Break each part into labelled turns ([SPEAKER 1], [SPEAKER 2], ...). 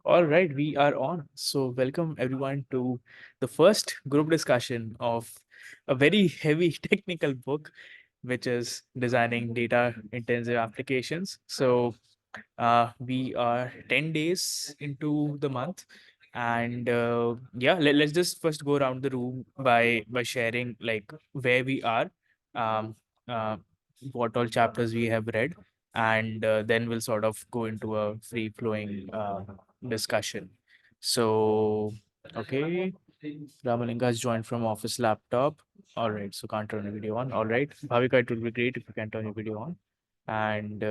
[SPEAKER 1] All right, we are on. So, welcome everyone to the first group discussion of a very heavy technical book, which is Designing Data Intensive Applications. So, we are 10 days into the month. And yeah, let's just first go around the room by sharing like where we are, um, uh, what all chapters we have read, and then we'll sort of go into a free flowing discussion. So, okay, Ramalinga has joined from office laptop. All right, so can't turn the video on. All right, Bhavika, it would be great if you can turn your video on. And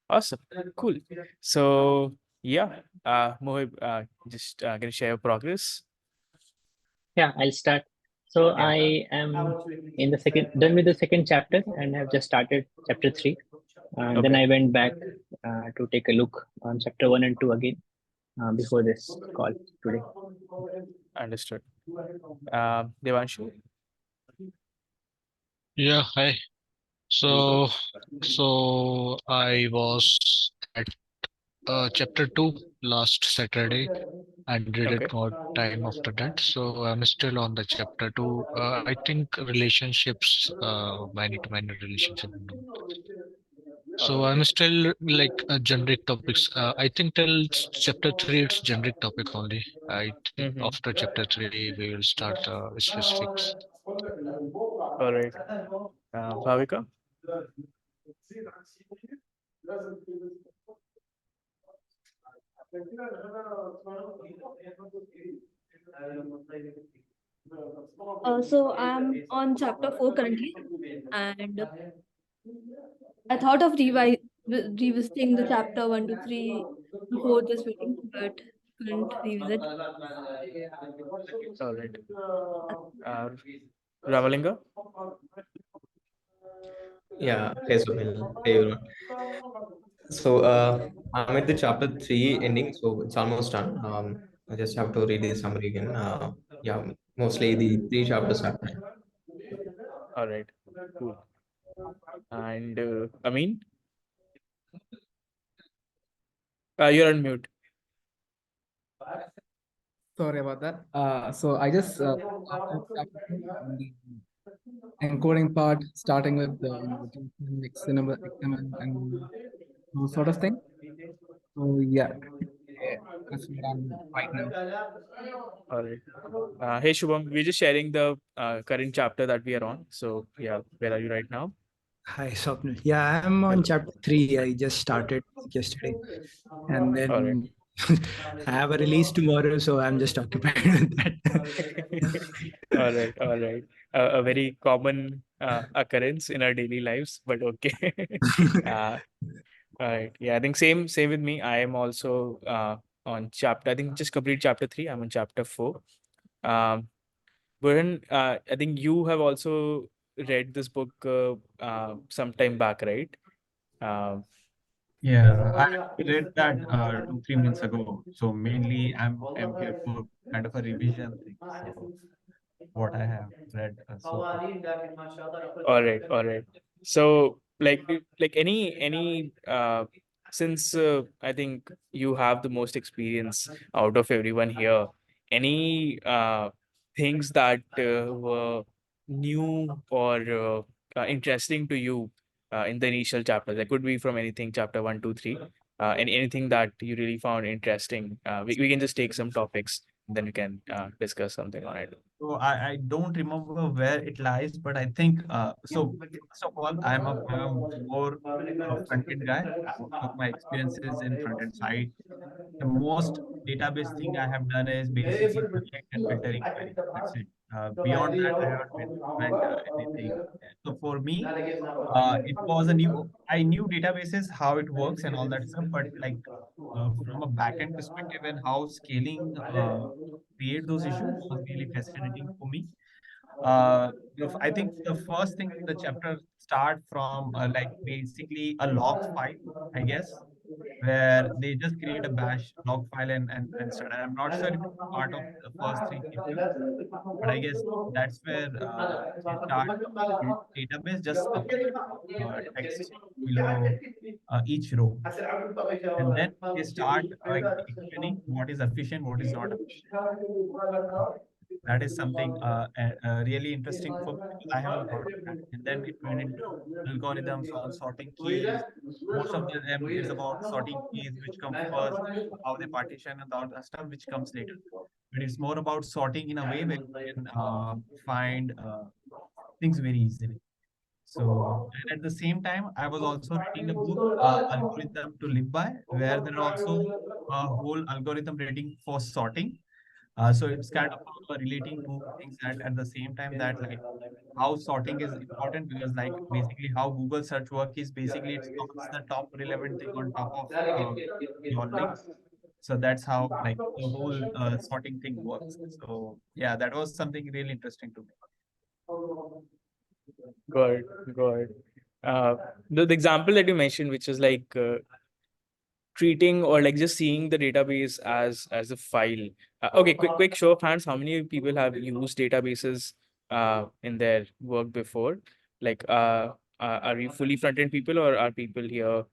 [SPEAKER 1] awesome, cool. So, yeah, Mohib, just gonna share your progress.
[SPEAKER 2] Yeah, I'll start. So
[SPEAKER 1] Yeah.
[SPEAKER 2] I am in the second, done with the second chapter, and have just started chapter three. And then
[SPEAKER 1] Okay,
[SPEAKER 2] I went back to take a look on chapter one and two again before this call today.
[SPEAKER 1] understood. Devanshu.
[SPEAKER 3] Yeah, hi. So, I was at chapter 2 last Saturday and didn't
[SPEAKER 1] Okay.
[SPEAKER 3] got time after that. So I'm still on the chapter 2. I think relationships, many to many relationship.
[SPEAKER 1] All
[SPEAKER 3] So I'm
[SPEAKER 1] right.
[SPEAKER 3] still like generic topics. I think till chapter 3 it's generic topic only. I think
[SPEAKER 1] Mm-hmm.
[SPEAKER 3] after chapter 3 we will start specifics.
[SPEAKER 1] All right. Bhavika.
[SPEAKER 4] So I'm on chapter 4 currently, and I thought of revisiting the chapter 1 to 3 before this meeting, but couldn't revisit.
[SPEAKER 1] All right. Uh, Ramalinga.
[SPEAKER 5] Yeah, hey Swapnil. Hey everyone. So I'm at the chapter 3 ending, so it's almost done. I just have to read the summary again. Yeah, mostly the three chapters are done.
[SPEAKER 1] All right. Cool. And Amin, you're on mute.
[SPEAKER 6] Sorry about that. So I just started chapter two on the encoding part, starting with the XML and those sort of thing. So yeah, that's where I'm right now.
[SPEAKER 1] All right. Hey Shubham, we're just sharing the current chapter that we are on. So yeah, where are you right now?
[SPEAKER 7] Hi, Swapnil. Yeah, I'm on
[SPEAKER 1] Hello.
[SPEAKER 7] chapter 3. I just started yesterday. And
[SPEAKER 1] All right.
[SPEAKER 7] then I have a release tomorrow, so I'm just occupied with that.
[SPEAKER 1] All right. All right. A very common occurrence in our daily lives, but okay. uh, all right. Yeah, I think same with me. I am also on chapter. I think just complete chapter 3. I'm on chapter 4. Um, Burhan, I think you have also read this book some time back, right? Um,
[SPEAKER 8] Yeah, I read that 2, 3 months ago. So mainly I'm here for kind of a revision thing. So what I have read so far.
[SPEAKER 1] all right, all right. So like any since I think you have the most experience out of everyone here, any things that were new or interesting to you in the initial chapters? That could be from anything, chapter 1, 2, 3. Anything that you really found interesting. We can just take some topics, then we can discuss something on it.
[SPEAKER 8] So I don't remember where it lies, but I think so. First of all, I'm a more front-end guy. Most of my experiences in front-end side. The most database thing I have done is basically select and filtering query. That's it. Beyond that, I haven't went anything. So for me, it was a new. I knew databases, how it works, and all that stuff. But like from a backend perspective and how scaling create those issues was really fascinating for me. I think the first thing in the chapter start from like basically a log file, I guess. where they just create a bash log file and start. I'm not sure if it's part of the first three KPIs, but I guess that's where they start build database, just a text below each row, and then they start explaining what is efficient, what is not efficient. That is something really interesting for me because I haven't thought of that. And then it went into algorithms on sorting keys. Most of them is about sorting keys, which come first, how they partition, and all that stuff, which comes later. But it's more about sorting in a way where you can find things very easily. So, and at the same time, I was also reading a book, Algorithm to Live By, where there are also a whole algorithm reading for sorting. So it's kind of relating to things at the same time that like how sorting is important because like basically how Google search work is basically it sorts the top relevant thing on top of your links. So that's how like the whole sorting thing works. So yeah, that was something really interesting to me.
[SPEAKER 1] Good, good. Uh, the example that you mentioned, which is like treating or like just seeing the database as a file. Okay, quick show of hands. How many people have used databases in their work before? Like, are you fully front-end people or are people here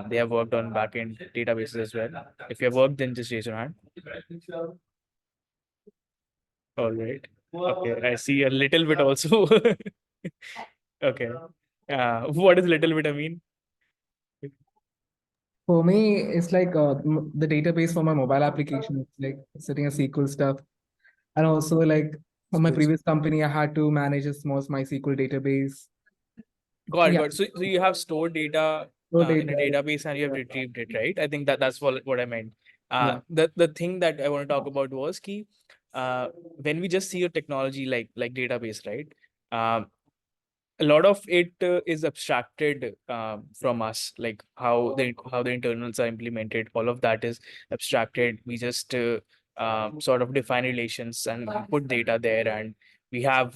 [SPEAKER 1] they have worked on back-end databases as well? If you have worked, then just raise your hand. All right. Okay, I see a little bit also. Okay. What does little bit I mean?
[SPEAKER 6] For me, it's like the database for my mobile application. It's like setting a SQL stuff. And also like for my previous company, I had to manage a small MySQL database.
[SPEAKER 1] Got it,
[SPEAKER 6] Yeah.
[SPEAKER 1] got it. So you have stored data
[SPEAKER 6] Stored
[SPEAKER 1] in a
[SPEAKER 6] data.
[SPEAKER 1] database and you have retrieved it, right? I think that's what I meant.
[SPEAKER 6] Yeah.
[SPEAKER 1] The thing that I want to talk about was key. When we just see a technology like database, right? A lot of it is abstracted from us, like how the internals are implemented. All of that is abstracted. We just sort of define relations and we put data there, and we have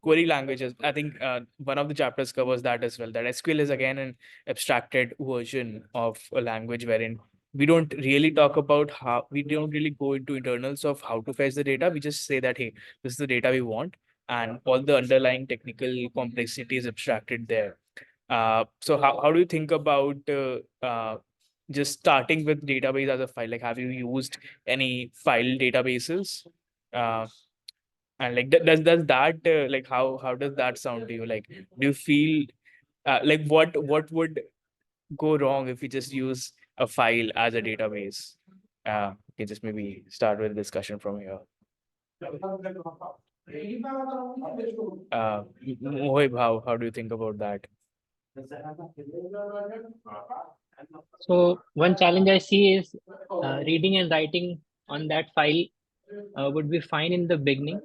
[SPEAKER 1] query languages. I think one of the chapters covers that as well. That SQL is again an abstracted version of a language wherein we don't really talk about how we don't really go into internals of how to fetch the data. We just say that, hey, this is the data we want, and all the underlying technical complexity is abstracted there. So how do you think about just starting with database as a file? Like, have you used any file databases? And like, does that like how does that sound to you? Like, do you feel like what would go wrong if we just use a file as a database? You can just maybe start with discussion from here. Mohib, how do you think about that?
[SPEAKER 2] So one challenge I see is reading and writing on that file would be fine in the beginning,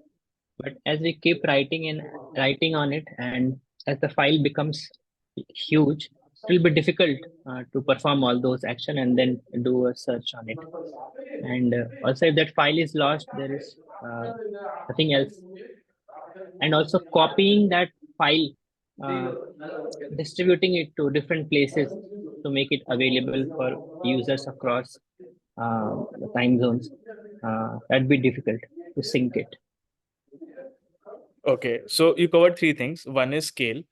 [SPEAKER 2] but as we keep writing and writing on it, and as the file becomes huge, it will be difficult to perform all those action and then do a search on it. And also, if that file is lost, there is nothing else. And also copying that file, uh, distributing it to different places to make it available for users across the time zones, that'd be difficult to sync it.
[SPEAKER 1] Okay, so you covered three things. One is scale.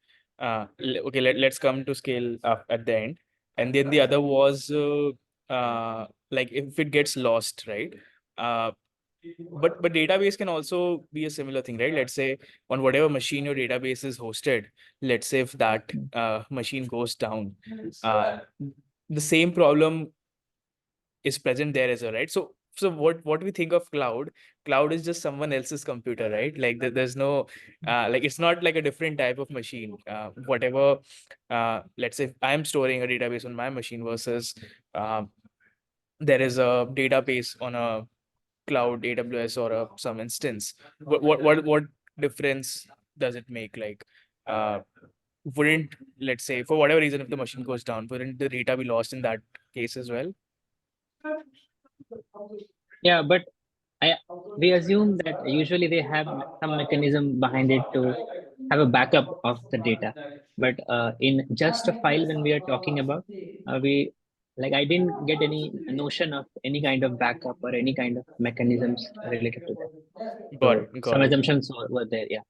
[SPEAKER 1] Okay, let's come to scale at the end. And then the other was like if it gets lost, right? But database can also be a similar thing, right? Let's say on whatever machine your database is hosted, let's say if that machine goes down, the same problem is present there as well, right? So what we think of cloud is just someone else's computer, right? Like there's no like it's not like a different type of machine. Whatever let's say I'm storing a database on my machine versus there is a database on a cloud, AWS, or some instance. What difference does it make? Like wouldn't, let's say, for whatever reason, if the machine goes down, wouldn't the data be lost in that case as well?
[SPEAKER 2] Yeah, but we assume that usually they have some mechanism behind it to have a backup of the data. But in just a file, when we are talking about, we Like I didn't get any notion of any kind of backup or any kind of mechanisms related to that.
[SPEAKER 1] Got
[SPEAKER 2] So
[SPEAKER 1] it.
[SPEAKER 2] some
[SPEAKER 1] Got it.
[SPEAKER 2] assumptions were there. Yeah.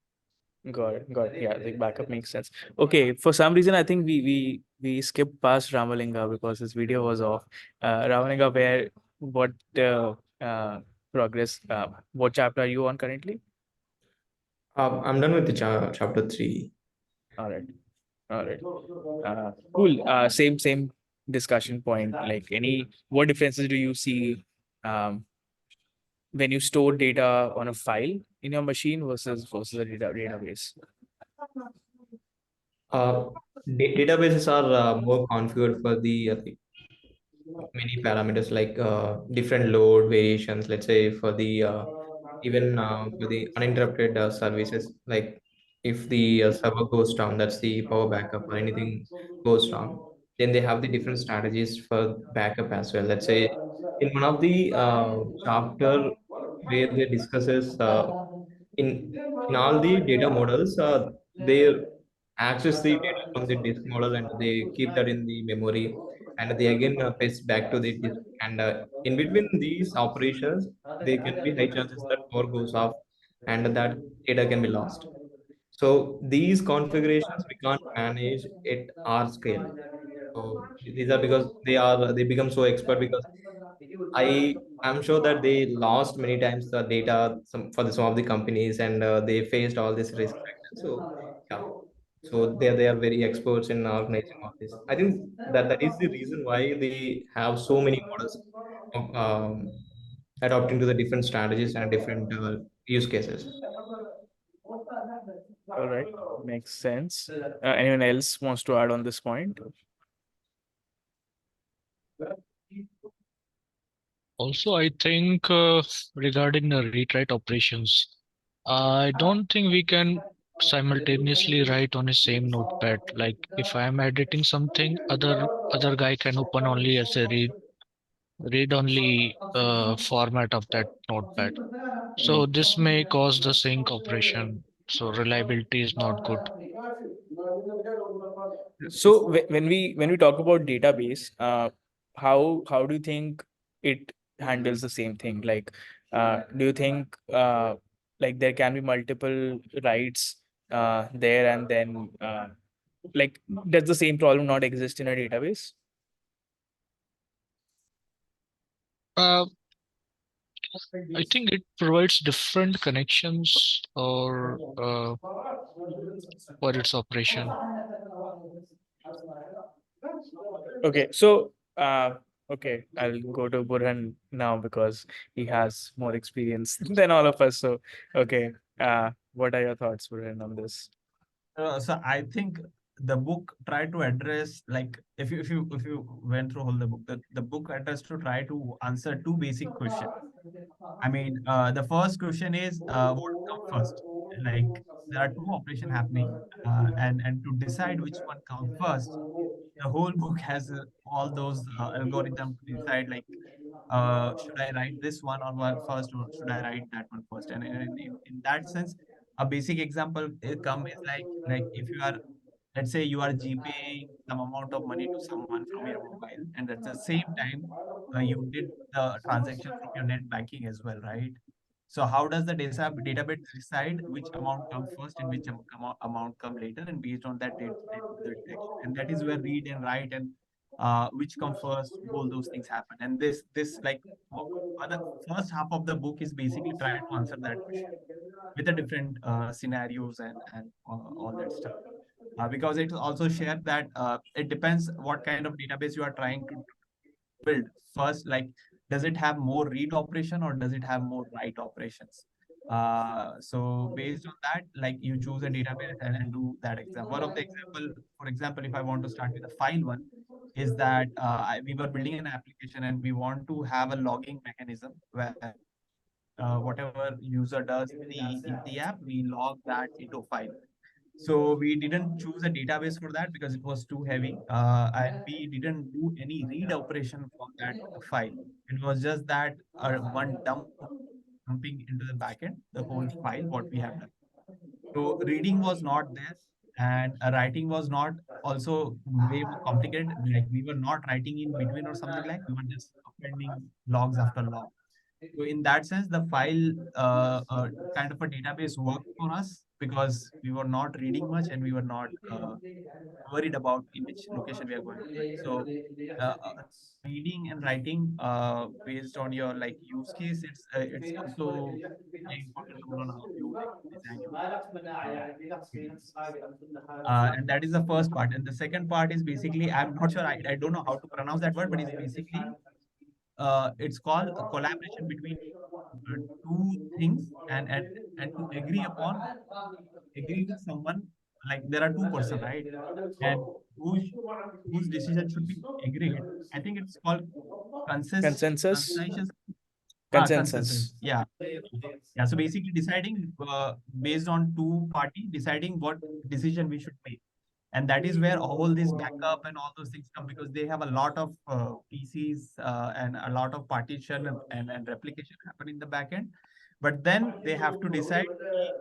[SPEAKER 1] Got it. Got it. Yeah, the backup makes sense. Okay, for some reason, I think we skipped past Ramalinga because his video was off. Ramalinga, what progress? What chapter are you on currently?
[SPEAKER 5] I'm done with the chapter 3.
[SPEAKER 1] All right. All right. Cool. Same discussion point. Like what differences do you see um, when you store data on a file in your machine versus a database?
[SPEAKER 5] Uh, Databases are more configured for the many parameters like different load variations. Let's say for the even for the uninterrupted services, like if the server goes down, that's the power backup, or anything goes wrong, then they have the different strategies for backup as well. Let's say in one of the chapter where they discusses in in all the data models, they access the data from the disk model and they keep that in the memory, and they again paste back to the disk. And in between these operations, there can be high chances that power goes off and that data can be lost. So these configurations we can't manage at our scale. So these are because they become so expert, because I'm sure that they lost many times the data some of the companies, and they faced all this risk factor. So yeah, so they are very experts in organizing all this. I think that is the reason why they have so many models of, adopting to the different strategies and different use cases.
[SPEAKER 1] All right, makes sense. Anyone else wants to add on this point?
[SPEAKER 3] Also, I think regarding the read-write operations, I don't think we can simultaneously write on a same notepad. Like if I am editing something, other guy can open only as a read only format of that notepad. So this may cause the sync operation. So reliability is not good.
[SPEAKER 1] So when we talk about database, how do you think it handles the same thing? Like, do you think like there can be multiple writes there, and then like does the same problem not exist in a database?
[SPEAKER 3] Uh, I think it provides different connections or for its operation.
[SPEAKER 1] Okay, so okay, I'll go to Burhan now because he has more experience than all of us. So okay, what are your thoughts, Burhan, on this?
[SPEAKER 8] So I think the book tried to address, like, if you went through all the book, the book addressed to try to answer two basic questions. I mean, the first question is what come first? Like there are two operations happening, and to decide which one comes first, the whole book has all those algorithm to decide, like, should I write this one first, or should I write that one first? And in that sense, a basic example come is like if you are, let's say you are GPaying some amount of money to someone from your mobile, and at the same time you did the transaction from your net banking as well, right? So how does the database decide which amount come first and which amount come later, and based on that the detection, and that is where read and write and which come first, all those things happen. And this like the first half of the book is basically trying to answer that question with the different scenarios and all that stuff. Because it also shared that it depends what kind of database you are trying to build first. Like, does it have more read operation or does it have more write operations? So based on that, like you choose a database and do that example. One of the example, for example, if I want to start with the file one, is that we were building an application and we want to have a logging mechanism where whatever user does in the app, we log that into file. So we didn't choose a database for that because it was too heavy, and we didn't do any read operation from that file. It was just that one dumping into the backend the whole file what we have done. So reading was not there, and writing was not also way more complicated. Like we were not writing in between or something like we were just appending logs after log. So in that sense, the file kind of a database worked for us because we were not reading much and we were not worried about in which location we are going to write. So reading and writing based on your like use case, it's also an important role on how you like design your and that is the first part. And the second part is basically, I'm not sure, I don't know how to pronounce that word, but it's basically it's called a collaboration between two things and to agree with someone, like there are two person, right? And whose whose decision should be agreed. I think it's called
[SPEAKER 1] Consensus.
[SPEAKER 8] consensus. Consensus.
[SPEAKER 1] Consensus.
[SPEAKER 8] Yeah. Yeah. So basically deciding based on two party deciding what decision we should make. And that is where all this backup and all those things come because they have a lot of PCs and a lot of partition and replication happen in the backend. But then they have to decide कि,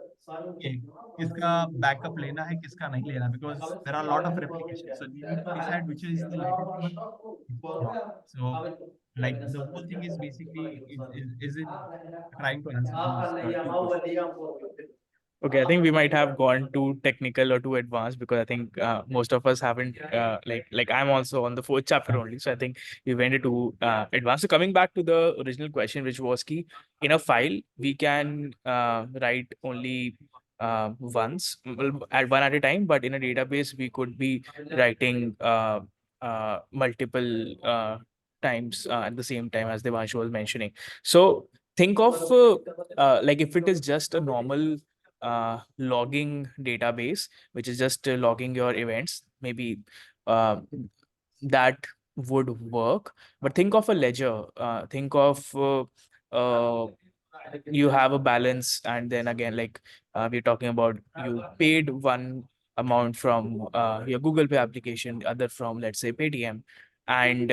[SPEAKER 8] okay, किसका backup लेना है किसका नहीं लेना because there are a lot of replications. So they need to decide which is the latest one, which is not. So like the whole thing is basically is in trying to answer those two questions.
[SPEAKER 1] Okay, I think we might have gone too technical or too advanced because I think most of us haven't like I'm also on the fourth chapter only, so I think we went into advanced. So coming back to the original question, which was key in a file, we can write only once, at one at a time, but in a database we could be writing multiple times at the same time, as Devanshu was mentioning. So think of like if it is just a normal logging database, which is just logging your events, maybe uh, that would work. But think of a ledger. Think of you have a balance, and then again, like we're talking about, you paid one amount from your Google Pay application, the other from, let's say, Paytm, and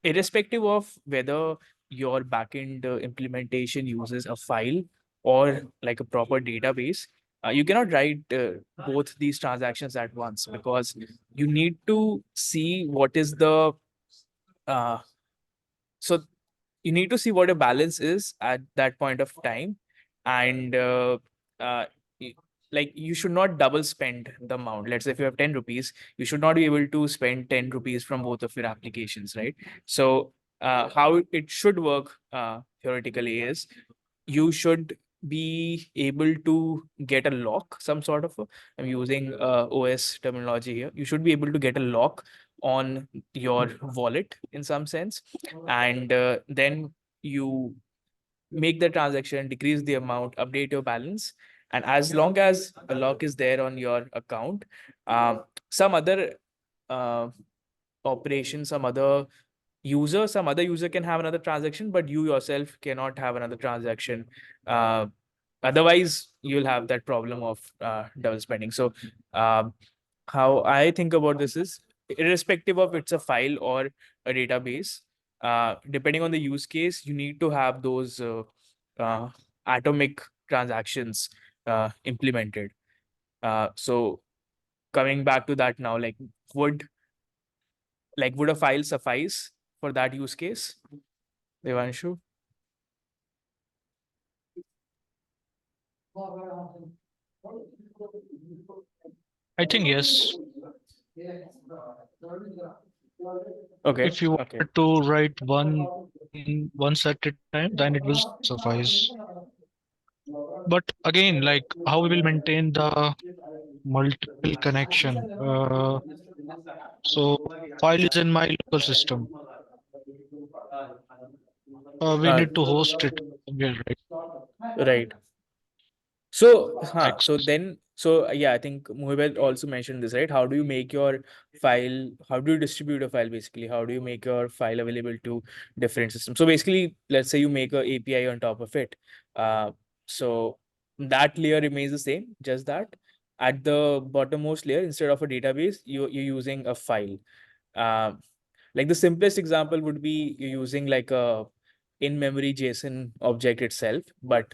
[SPEAKER 1] irrespective of whether your backend implementation uses a file or like a proper database, you cannot write both these transactions at once because you need to see what is the uh, so you need to see what a balance is at that point of time, and uh, y- like you should not double spend the amount. Let's say if you have 10 rupees, you should not be able to spend 10 rupees from both of your applications, right? So how it should work theoretically is you should be able to get a lock, some sort of I'm using OS terminology here. You should be able to get a lock on your wallet in some sense, and then you make the transaction, decrease the amount, update your balance, and as long as a lock is there on your account, some other uh, operation, some other user can have another transaction, but you yourself cannot have another transaction. Uh, Otherwise, you'll have that problem of double spending. So, how I think about this is, irrespective of it's a file or a database, depending on the use case, you need to have those uh, atomic transactions implemented. So, coming back to that now, would a file suffice for that use case, Devanshu?
[SPEAKER 3] I think yes.
[SPEAKER 1] Okay.
[SPEAKER 3] If you
[SPEAKER 1] Okay.
[SPEAKER 3] wanted to write once at a time, then it will suffice. But again, like how we will maintain the multiple connection. So file is in my local system. We
[SPEAKER 1] Uh,
[SPEAKER 3] need to host it somewhere, right?
[SPEAKER 1] right. So,
[SPEAKER 3] Like
[SPEAKER 1] yeah, I think Mohibet also mentioned this, right? How do you make your file? How do you distribute a file basically? How do you make your file available to different systems? So basically, let's say you make a API on top of it. So that layer remains the same, just that at the bottommost layer, instead of a database, you're using a file. Um, like the simplest example would be you're using like a in-memory JSON object itself, but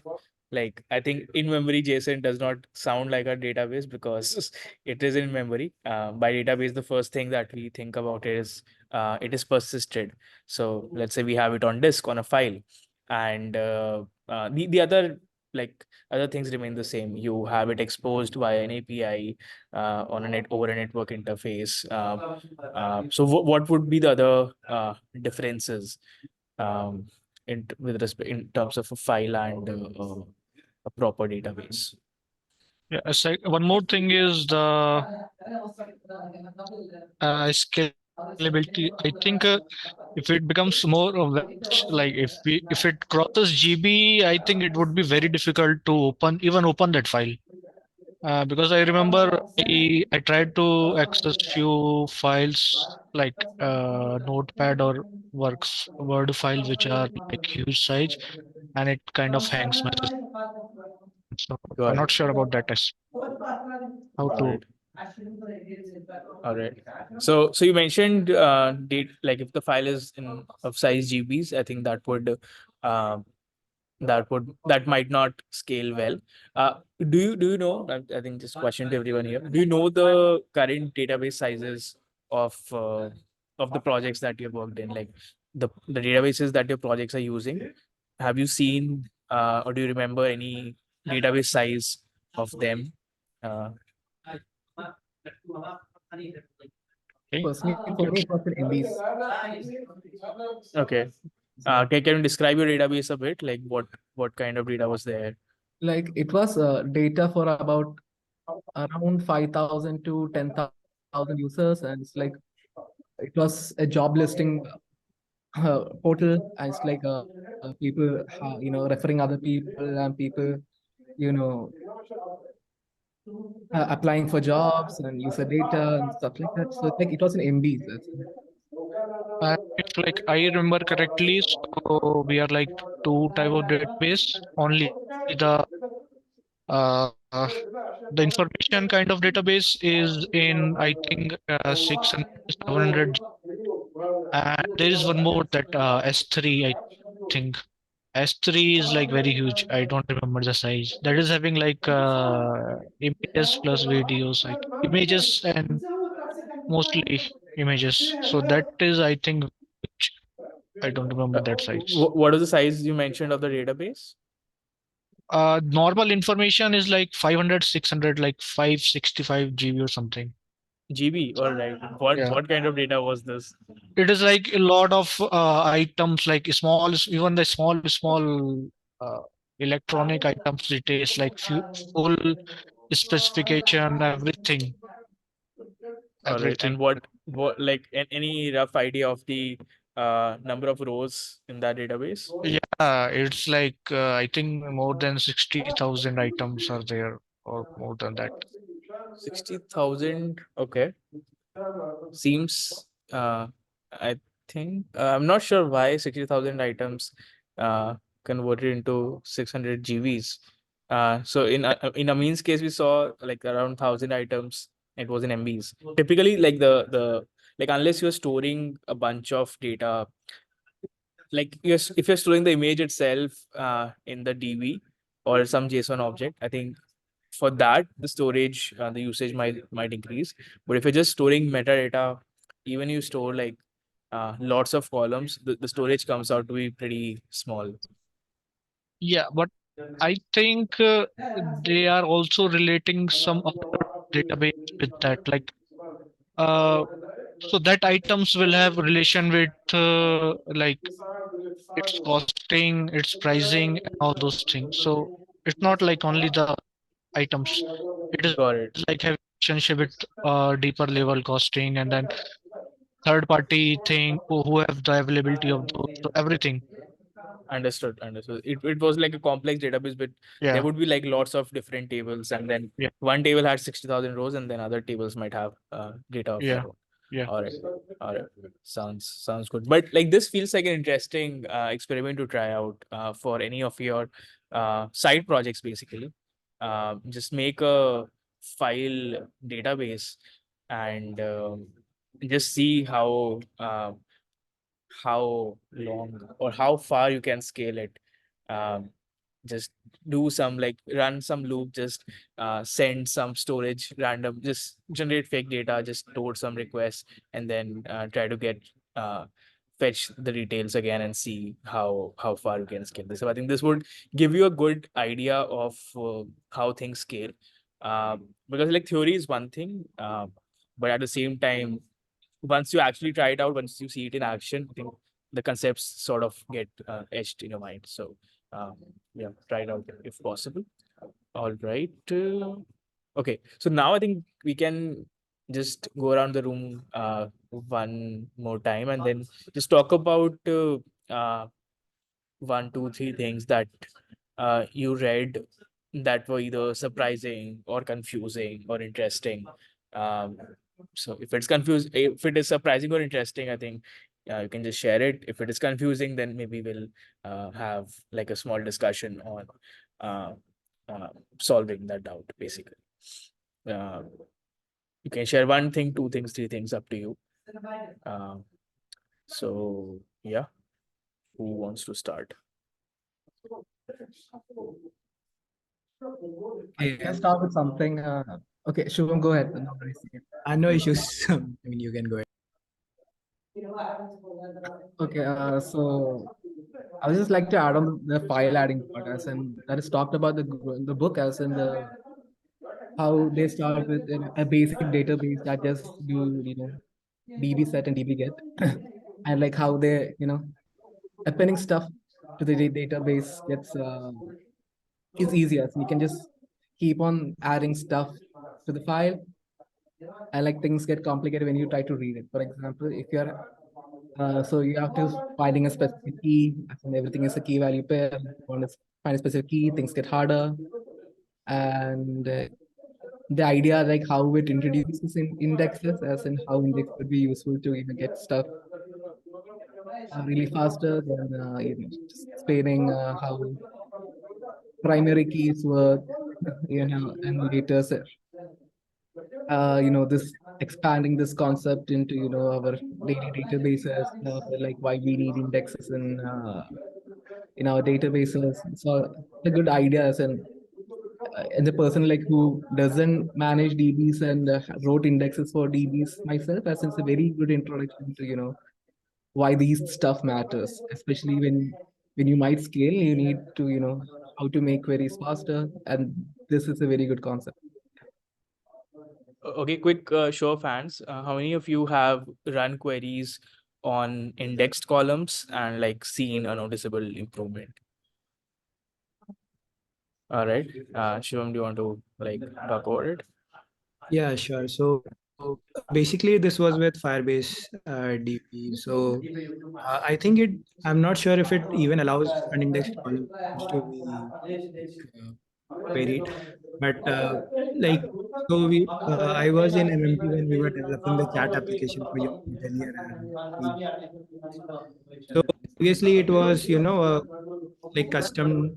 [SPEAKER 1] Like I think in-memory JSON does not sound like a database because it is in memory. By database, the first thing that we think about is it is persisted. So let's say we have it on disk on a file, and the other like other things remain the same. You have it exposed via an API on a net over a network interface. So what would be the other differences with respect in terms of a file and a proper database?
[SPEAKER 3] Yeah, one more thing is the scalability. I think if it becomes more of like if it crosses GB, I think it would be very difficult to even open that file. Because I remember I tried to access few files like Notepad or Works Word files which are like huge size, and it kind of hangs my system. So I'm
[SPEAKER 1] Got
[SPEAKER 3] not
[SPEAKER 1] it.
[SPEAKER 3] sure about that as how
[SPEAKER 1] All
[SPEAKER 3] to.
[SPEAKER 1] right. All right. So you mentioned date like if the file is in of size GBs, I think uh, that might not scale well. Do you know? I think just question to everyone here. Do you know the current database sizes of the projects that you've worked in? Like the databases that your projects are using. Have you seen or do you remember any database size of them? Uh,
[SPEAKER 3] Okay.
[SPEAKER 6] Personally, for me, it was in MBs.
[SPEAKER 1] okay. Can you describe your database a bit? Like what kind of data was there?
[SPEAKER 6] Like it was data for about around 5,000 to 10,000 users, and it's like it was a job listing portal, and it's like people referring other people, and people you know applying for jobs and user data and stuff like that. So it's like it was in MBs.
[SPEAKER 3] If like I remember correctly, so we are like two type of database. Only uh, uh, the information kind of database is in I think 600 700, and there is one more that S3 I think. S3 is like very huge. I don't remember the size. That is having like images plus videos, like images and mostly images. So that is I think huge. I don't remember that size.
[SPEAKER 1] What is the size you mentioned of the database?
[SPEAKER 3] Normal information is like 500, 600, like 565 GB or something.
[SPEAKER 1] GB. All right. What
[SPEAKER 3] Yeah.
[SPEAKER 1] what kind of data was this?
[SPEAKER 3] It is like a lot of items, like even the small uh, electronic items details, like full specification, everything,
[SPEAKER 1] All right.
[SPEAKER 3] everything.
[SPEAKER 1] And what like any rough idea of the number of rows in that database?
[SPEAKER 3] Yeah, it's like I think more than 60,000 items are there, or more than that.
[SPEAKER 1] 60,000. Okay. Seems I think I'm not sure why 60,000 items uh converted into 600 GBs. So in Amin's case, we saw like around 1,000 items. It was in MBs. Typically, like the like unless you're storing a bunch of data, like if you're storing the image itself in the DB or some JSON object, I think for that the storage the usage might increase. But if you're just storing metadata, even you store like lots of columns, the storage comes out to be pretty small.
[SPEAKER 3] Yeah, but I think they are also relating some other database with that, like uh, so that items will have relation with like its costing, its pricing, and all those things. So it's not like only the items. It is
[SPEAKER 1] Got it.
[SPEAKER 3] like having relationship with deeper level costing, and then third party thing who have the availability of those. So everything.
[SPEAKER 1] Understood. It was like a complex database, but there
[SPEAKER 3] Yeah,
[SPEAKER 1] would be like lots of different tables, and then
[SPEAKER 3] yeah,
[SPEAKER 1] one table had 60,000 rows, and then other tables might have data of
[SPEAKER 3] yeah,
[SPEAKER 1] their own.
[SPEAKER 3] yeah.
[SPEAKER 1] All right. All right. Sounds good. But like this feels like an interesting experiment to try out for any of your side projects, basically. Just make a file database and just see how long or how far you can scale it. Um, just do some like run some loop, just send some storage random, just generate fake data, just load some requests, and then try to get fetch the details again and see how far you can scale this. So I think this would give you a good idea of how things scale. Because like theory is one thing, but at the same time, once you actually try it out, once you see it in action, I think the concepts sort of get etched in your mind. So yeah, try it out if possible. All right. Okay. So now I think we can just go around the room one more time and then just talk about one, two, three things that you read that were either surprising or confusing or interesting. Um, so if it's confused, if it is surprising or interesting, I think you can just share it. If it is confusing, then maybe we'll have like a small discussion on uh, solving that doubt, basically. Uh, you can share one thing, two things, three things, up to you. So yeah, who wants to start?
[SPEAKER 6] I can start with something. Okay, Shubham, go ahead. No worries.
[SPEAKER 7] No issues. I mean, you can go ahead.
[SPEAKER 6] Okay, so I would just like to add on the file adding part, as in that is talked about the book, as in the how they start with a basic database that just do DB set and DB get, and like how they appending stuff to the database gets is easier. So you can just keep on adding stuff to the file. And like things get complicated when you try to read it. For example, if you're so you have to finding a specific key, and everything is a key value pair. You want to find a specific key, things get harder. And the idea like how it introduces in indexes, as in how index could be useful to get stuff really faster than just explaining how primary keys work, and later this expanding this concept into our daily databases, like why we need indexes in our databases. So the good ideas, and the person like who doesn't manage DBs and wrote indexes for DBs myself, as it's a very good introduction to why these stuff matters, especially when you might scale, you need to how to make queries faster, and this is a very good concept.
[SPEAKER 1] Okay, quick show of hands. How many of you have run queries on indexed columns and like seen a noticeable improvement? All right. Shivam, do you want to like talk about it?
[SPEAKER 7] Yeah, sure. So basically, this was with Firebase DB. So I think I'm not sure if it even allows unindexed columns to be queried, but I was in MMT when we were developing the chat application for Hotelier and DB. So previously, it was like custom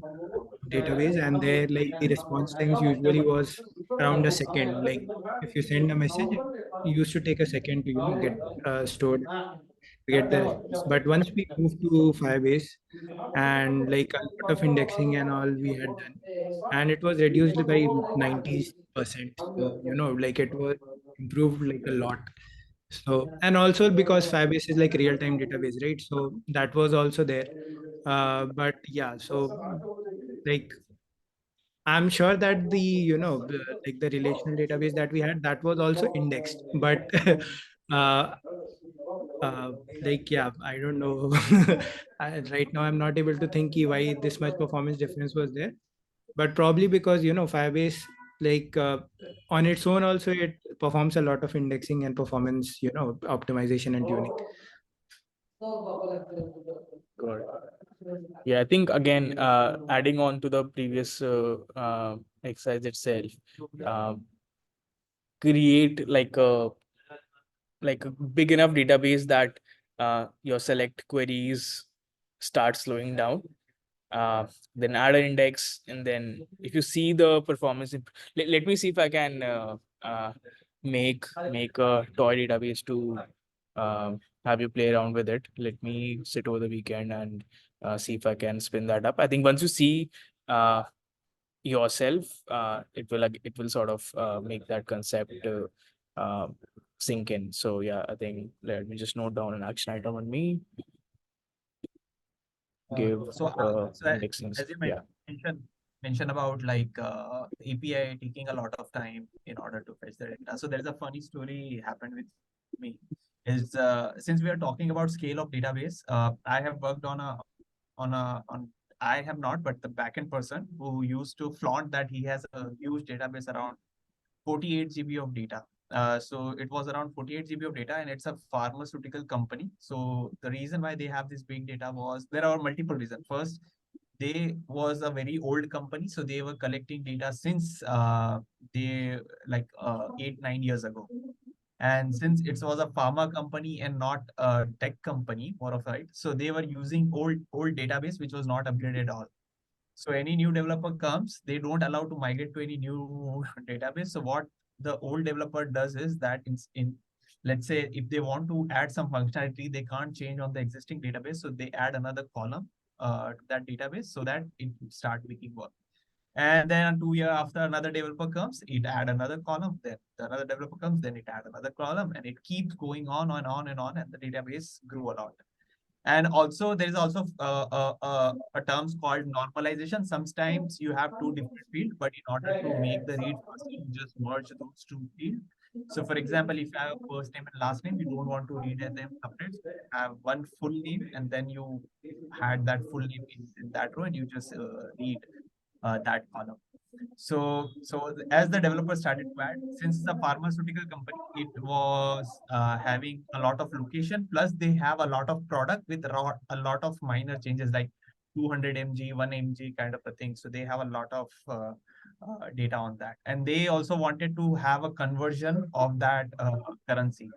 [SPEAKER 7] database, and there like the response times usually was around a second. Like if you send a message, it used to take a second to get stored to get the response. But once we moved to Firebase, and like a lot of indexing and all we had done, and it was reduced by 90%. So like it was improved like a lot. So, and also because Firebase is like real-time database, right? So that was also there. But yeah, so like I'm sure that like the relational database that we had, that was also indexed, but uh, uh, like yeah, I don't know. Right now, I'm not able to think why this much performance difference was there, but probably because Firebase like on its own also it performs a lot of indexing and performance optimization and tuning.
[SPEAKER 1] Good. Yeah, I think again, adding on to the previous exercise itself, create like a big enough database that your select queries start slowing down. Then add an index, and then if you see the performance, let me see if I can make a toy database to have you play around with it. Let me sit over the weekend and see if I can spin that up. I think once you see yourself, it will sort of make that concept sink in. So yeah, I think let me just note down an action item on me. Give indexing.
[SPEAKER 8] As you
[SPEAKER 1] Yeah.
[SPEAKER 8] mentioned about like API taking a lot of time in order to fetch the data. So there's a funny story happened with me. Is since we are talking about scale of database, I have worked on I have not, but the backend person who used to flaunt that he has a huge database around 48 GB of data. So it was around 48 GB of data, and it's a pharmaceutical company. So the reason why they have this big data was there are multiple reasons. First, they was a very old company, so they were collecting data since they like 8-9 years ago. And since it was a pharma company and not a tech company, more of right, so they were using old database which was not upgraded at all. So any new developer comes, they don't allow to migrate to any new database. So what the old developer does is that in let's say if they want to add some functionality, they can't change on the existing database. So they add another column to that database so that it start making work. And then 2 years after another developer comes, it add another column. Then another developer comes, then it add another column, and it keeps going on and on and on, and the database grew a lot. And also there is also a terms called normalization. Sometimes you have two different fields, but in order to make the read faster, you just merge those two fields. So for example, if you have a first name and last name, you don't want to read them separate. So you have one full name, and then you had that full name in that row, and you just read that column. So as the developer started to add, since it's a pharmaceutical company, it was having a lot of location, plus they have a lot of product with a lot of minor changes like 200 mg, 1 mg kind of a thing. So they have a lot of data on that. And they also wanted to have a conversion of that currency.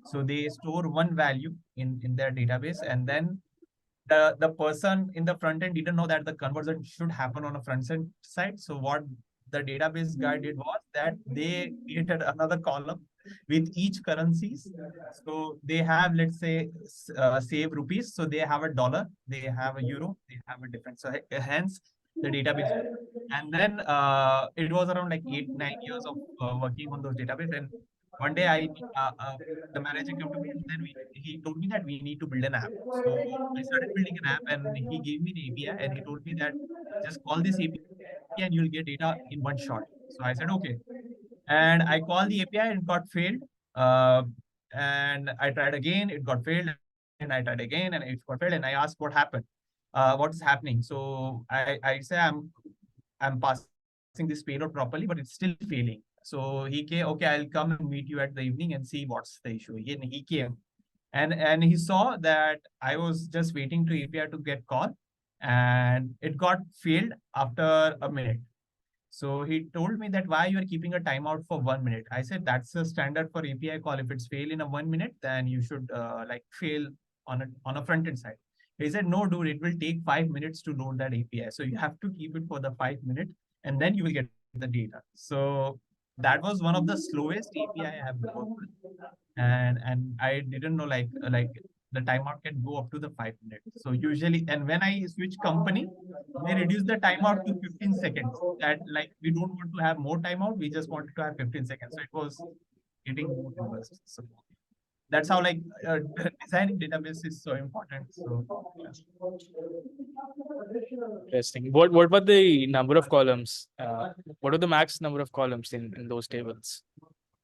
[SPEAKER 8] So they store one value in their database, and then the person in the front end didn't know that the conversion should happen on a front end side. So what the database guy did was that they created another column with each currencies. So they have, let's say, save rupees. So they have a dollar, they have a euro, they have a different. So hence the database. And then it was around like 8-9 years of working on those database. And one day the manager came to me, and then he told me that we need to build an app. So I started building an app, and he gave me the API, and he told me that just call this API and you'll get data in one shot. So I said, okay. And I called the API and it got failed. And I tried again, it got failed, and I tried again and it got failed. And I asked what happened, what is happening. So I say I'm passing this payload properly, but it's still failing. So he came, okay, I'll come and meet you at the evening and see what's the issue. He came and he saw that I was just waiting to API to get call, and it got failed after a minute. So he told me that why you are keeping a timeout for 1 minute. I said that's a standard for API call. If it's fail in a 1 minute, then you should like fail on a front end side. He said, no, dude, it will take 5 minutes to load that API. So you have to keep it for the 5 minutes, and then you will get the data. So that was one of the slowest API I have worked with. And I didn't know like the timeout can go up to the 5 minutes. So usually, and when I switch company, they reduce the timeout to 15 seconds. That like we don't want to have more timeout, we just wanted to have 15 seconds. So it was getting more and worse. So that's how like designing database is so important. So yeah.
[SPEAKER 1] Interesting. What were the number of columns? What are the max number of columns in those tables?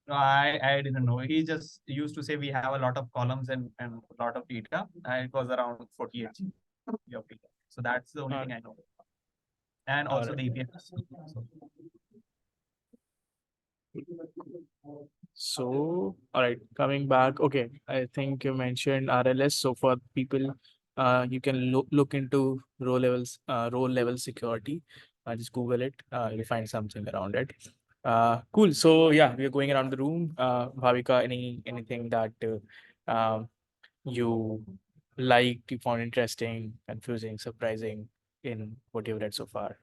[SPEAKER 8] No, I didn't know. He just used to say we have a lot of columns and a lot of data. And it was around 48 GB of data. So that's the only thing I know. And also the API.
[SPEAKER 1] So, all right, coming back. Okay, I think you mentioned RLS. So for people, you can look into role level security. Just Google it. You'll find something around it. Cool. So yeah, we're going around the room. Bhavika, anything that you liked, you found interesting, confusing, surprising in what you've read so far?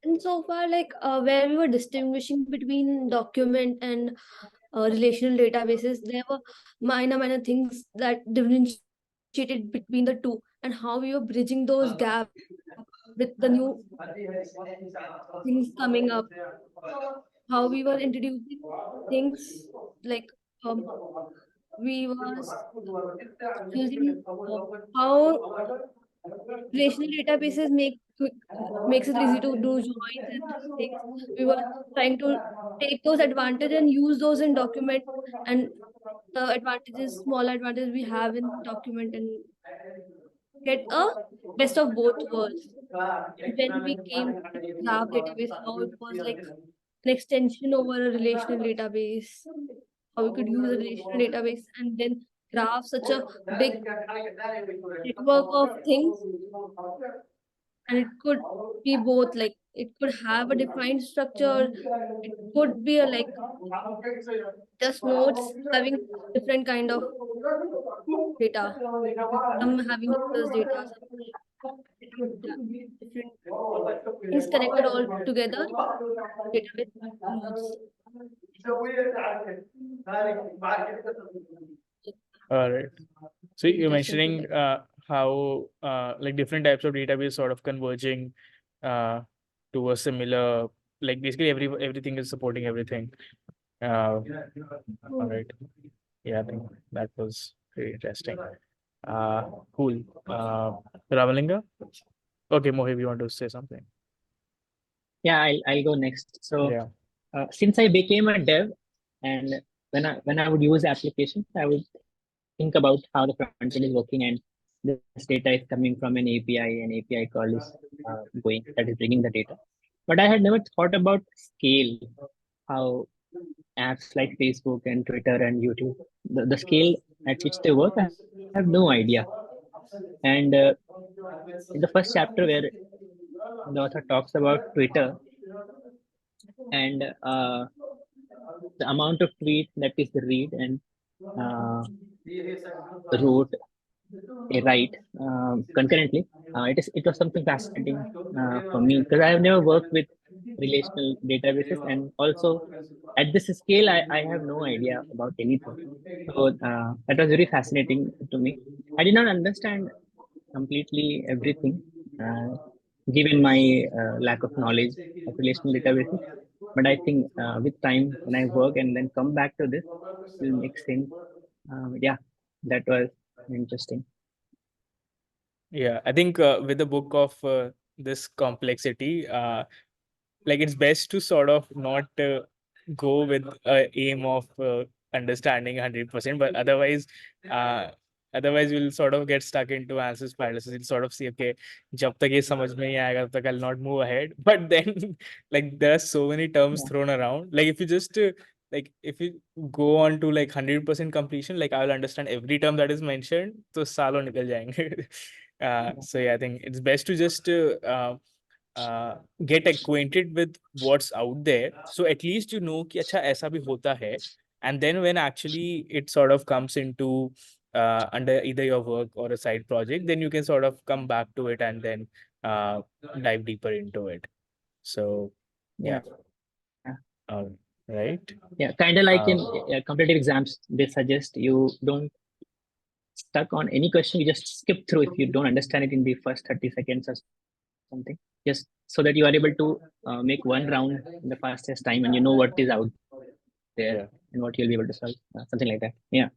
[SPEAKER 4] And so far, like where we were distinguishing between document and relational databases, there were minor things that differentiated between the two. and how we were bridging those gaps with the new things coming up, how we were introducing things like we was using how relational databases makes it easy to do joins and things. We were trying to take those advantage and use those in document, and the advantages, small advantages we have in document, and get a best of both worlds. And when we came to graph database, how it was like an extension over a relational database, how we could use a relational database and then graph such a big network of things, and it could be both, like it could have a defined structure, it could be a like just nodes having different kind of data, some having useless data, some different things connected all together, database nodes.
[SPEAKER 1] All right. So you're mentioning how like different types of database sort of converging to a similar, like basically everything is supporting everything. All right. Yeah, I think that was very interesting. Cool. Ramalinga? Okay, Mohib, you want to say something?
[SPEAKER 2] Yeah, I'll go next. So
[SPEAKER 1] Yeah.
[SPEAKER 2] since I became a dev, and when I would use applications, I would think about how the front end is working, and this data is coming from an API, and API call is going, that is bringing the data. But I had never thought about scale, how apps like Facebook and Twitter and YouTube, the scale at which they work, I have no idea. And in the first chapter where the author talks about Twitter and the amount of tweet that is read and uh, wrote a write concurrently, it was something fascinating for me, because I have never worked with relational databases, and also at this scale I have no idea about anything. So that was very fascinating to me. I did not understand completely everything, given my lack of knowledge of relational databases. But I think with time, when I work and then come back to this, it will make sense. Yeah, that was interesting.
[SPEAKER 1] Yeah, I think with the book of this complexity, like it's best to sort of not go with a aim of understanding 100%, but uh, otherwise you'll sort of get stuck into analysis paralysis. You'll sort of see, okay, jab tak ye samajh mein nahi aayega, tab tak I'll not move ahead. But then, like there are so many terms
[SPEAKER 2] Yeah.
[SPEAKER 1] thrown around. Like if you just like if you go on to like 100% completion, like I will understand every term that is mentioned, so saalo nikal jayenge. So yeah, I think it's best to just get acquainted with what's out there, so at least you know कि अच्छा ऐसा भी होता है, and then when actually it sort of comes into under either your work or a side project, then you can sort of come back to it and then dive deeper into it. So yeah. Right.
[SPEAKER 2] Yeah, kind of like in
[SPEAKER 1] Uh,
[SPEAKER 2] competitive exams, they suggest you don't stuck on any question, you just skip through if you don't understand it in the first 30 seconds or something, just so that you are able to make one round in the fastest time, and you know what is out there
[SPEAKER 1] Yeah.
[SPEAKER 2] and what you'll be able to solve, something like that. Yeah.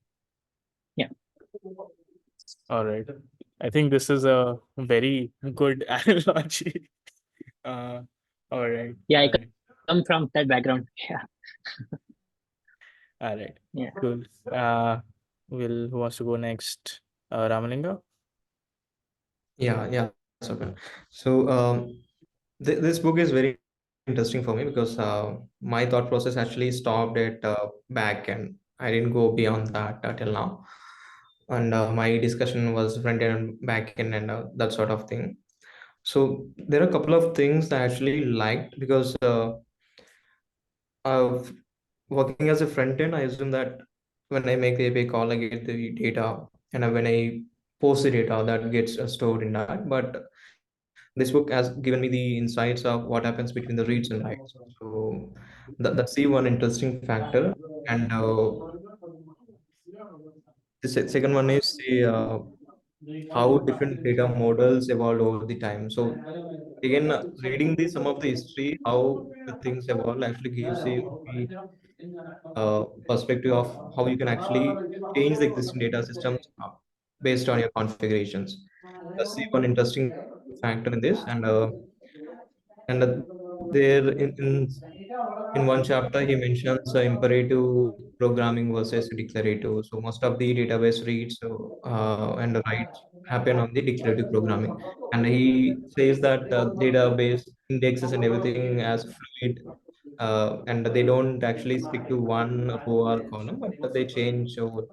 [SPEAKER 1] All right. I think this is a very good analogy. All right.
[SPEAKER 2] Yeah, I
[SPEAKER 1] All right.
[SPEAKER 2] come from that background. Yeah.
[SPEAKER 1] All right.
[SPEAKER 2] Yeah.
[SPEAKER 1] Cool. Who wants to go next? Ramalinga?
[SPEAKER 5] Yeah, Swapnil. So this book is very interesting for me because my thought process actually stopped at back, and I didn't go beyond that till now. And my discussion was front end and back end and that sort of thing. So there are a couple of things that I actually liked because of working as a front end, I assume that when I make the API call, I get the data, and when I post the data, that gets stored in that. But this book has given me the insights of what happens between the reads and writes. So that's the one interesting factor. And the second one is the how different data models evolved over the time. So again, reading the some of the history, how the things evolve actually gives you the perspective of how you can actually change the existing data systems based on your configurations. That's the one interesting factor in this, and there in one chapter he mentions imperative programming versus declarative. So most of the database reads and writes happen on the declarative programming, and he says that database indexes and everything as fluid, and they don't actually stick to one row or column, but they change over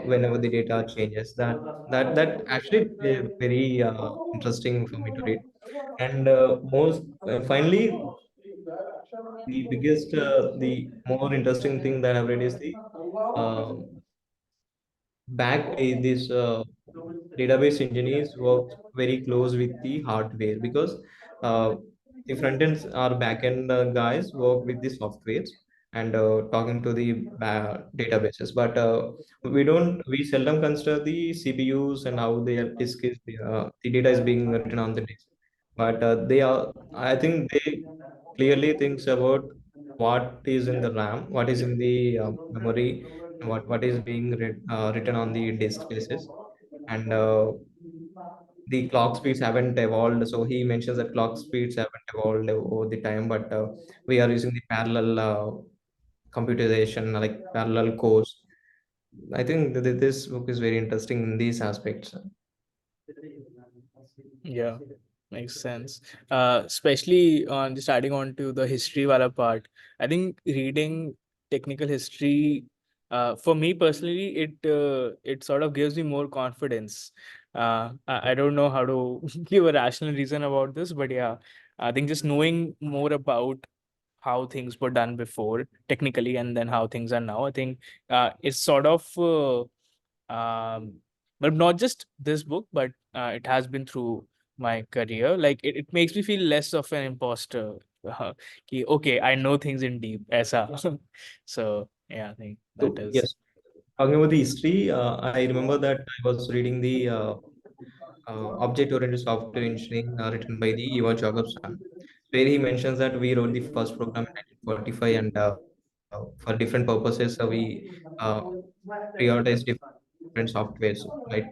[SPEAKER 5] whenever the data changes. That actually very interesting for me to read. And most finally, the biggest, the more interesting thing that I've read is the um, this database engineers work very close with the hardware, because uh, the front ends are back end guys work with the softwares and talking to the databases, but we seldom consider the CPUs and how their disk is the data is being written on the disk. But they are, I think they clearly thinks about what is in the RAM, what is in the memory, and what is being written on the disk spaces. And the clock speeds haven't evolved. So he mentions that clock speeds haven't evolved over the time, but we are using the parallel computerization, like parallel cores. I think that this book is very interesting in these aspects.
[SPEAKER 1] Yeah, makes sense. Especially on just adding on to the history wala part. I think reading technical history, for me personally, it sort of gives me more confidence. I don't know how to give a rational reason about this, but yeah, I think just knowing more about how things were done before technically and then how things are now, I think it's sort of but not just this book, but it has been through my career. Like it makes me feel less of an imposter. Okay, I know things in deep. Aisa. So yeah, I think that
[SPEAKER 5] So
[SPEAKER 1] is.
[SPEAKER 5] yes, talking about the history, I remember that I was reading the object-oriented software engineering written by the Eva Jacobson, where he mentions that we wrote the first program in 1945, and for different purposes, we uh, prioritized different softwares. Right,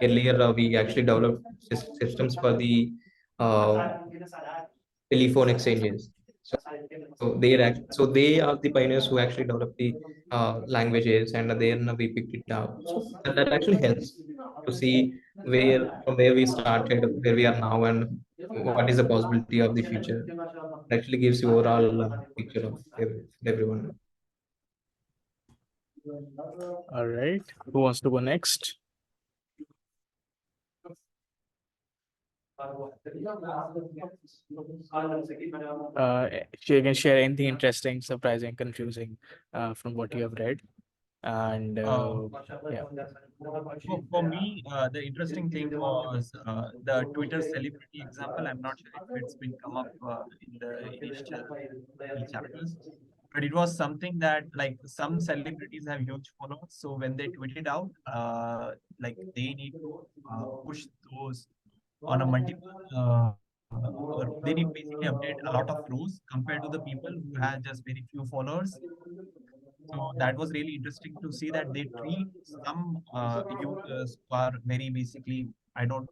[SPEAKER 5] earlier we actually developed systems for the uh, telephone exchanges. So they are the pioneers who actually developed the languages, and then we picked it up. So that actually helps to see where from where we started, where we are now, and what is the possibility of the future. It actually gives you overall picture of everyone.
[SPEAKER 1] All right. Who wants to go next? So you can share anything interesting, surprising, confusing from what you have read. And
[SPEAKER 8] Uh,
[SPEAKER 1] yeah.
[SPEAKER 8] for me, the interesting thing was the Twitter celebrity example. I'm not sure if it's been come up in the initial chapters, but it was something that like some celebrities have huge followers. So when they tweet it out, like they need to push those on a multiple. They need basically update a lot of rows compared to the people who have just very few followers. So that was really interesting to see that they treat some users who are very basically, I don't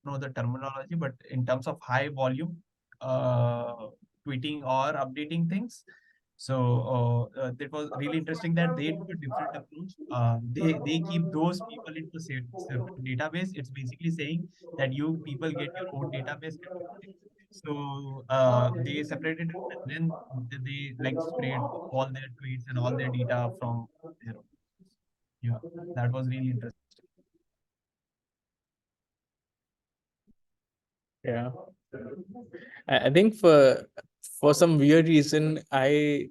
[SPEAKER 8] know the terminology, but in terms of high volume uh, tweeting or updating things. So that was really interesting that they do a different approach. They keep those people into separate database. It's basically saying that you people get your own database kind of thing. So they separated it, and then they like spread all their tweets and all their data from there. Yeah, that was really interesting.
[SPEAKER 1] Yeah. I think for some weird reason, I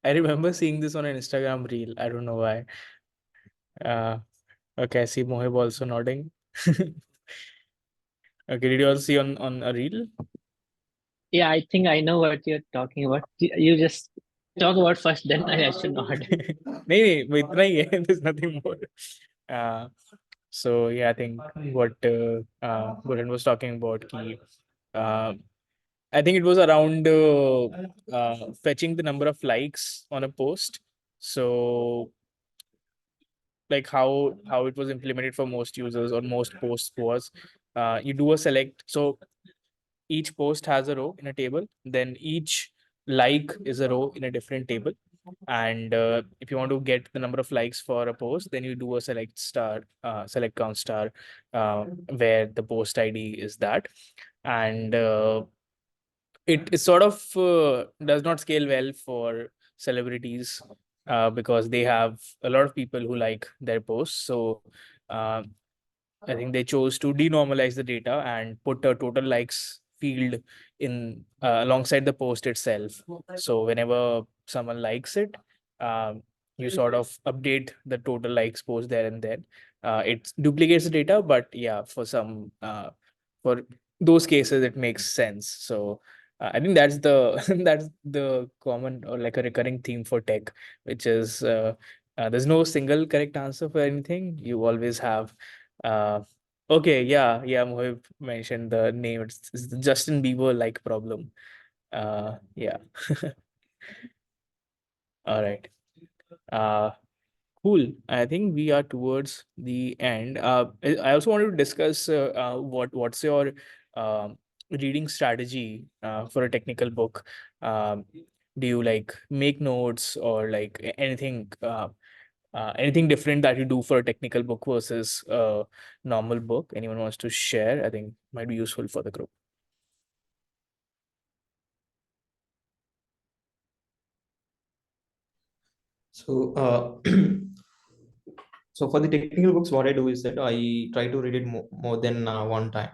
[SPEAKER 1] remember seeing this on an Instagram reel. I don't know why. Okay, I see Mohib also nodding. Okay, did you all see on a reel?
[SPEAKER 2] Yeah, I think I know what you're talking about. You just talk about first, then I should nod.
[SPEAKER 1] नहीं नहीं वो इतना ही है. There's nothing more. Uh, So yeah, I think what Gordon was talking about, I think it was around fetching the number of likes on a post. So like how it was implemented for most users or most posts was, you do a select. So each post has a row in a table, then each like is a row in a different table. And if you want to get the number of likes for a post, then you do a select count star, where the post ID is that. And it sort of does not scale well for celebrities, because they have a lot of people who like their posts. So uh, I think they chose to denormalize the data and put a total likes field in alongside the post itself. So whenever someone likes it, um, you sort of update the total likes post there and then. It duplicates the data, but yeah, for those cases it makes sense. So I think that's the that's the common or like a recurring theme for tech, which is there's no single correct answer for anything. You always have uh, okay, yeah, Mohib mentioned the name. It's the Justin Bieber like problem. Yeah. All right. Uh, cool. I think we are towards the end. I also wanted to discuss what's your reading strategy for a technical book. Um, do you like make notes or like anything different that you do for a technical book versus a normal book? Anyone wants to share? I think might be useful for the group.
[SPEAKER 5] So, so for the technical books, what I do is that I try to read it more than one time.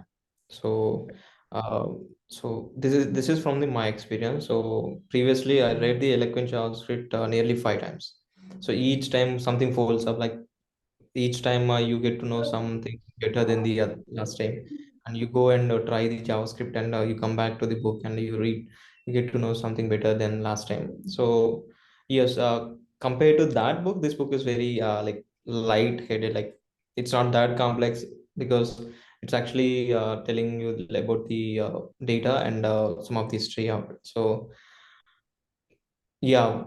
[SPEAKER 5] So, uh, so this is from my experience. So previously, I read the Eloquent JavaScript nearly 5 times. So each time something folds up, like each time you get to know something better than the last time, and you go and try the JavaScript, and you come back to the book and you read, you get to know something better than last time. So yes, compared to that book, this book is very like light headed, like it's not that complex, because it's actually telling you about the data and some of the history of it. So yeah,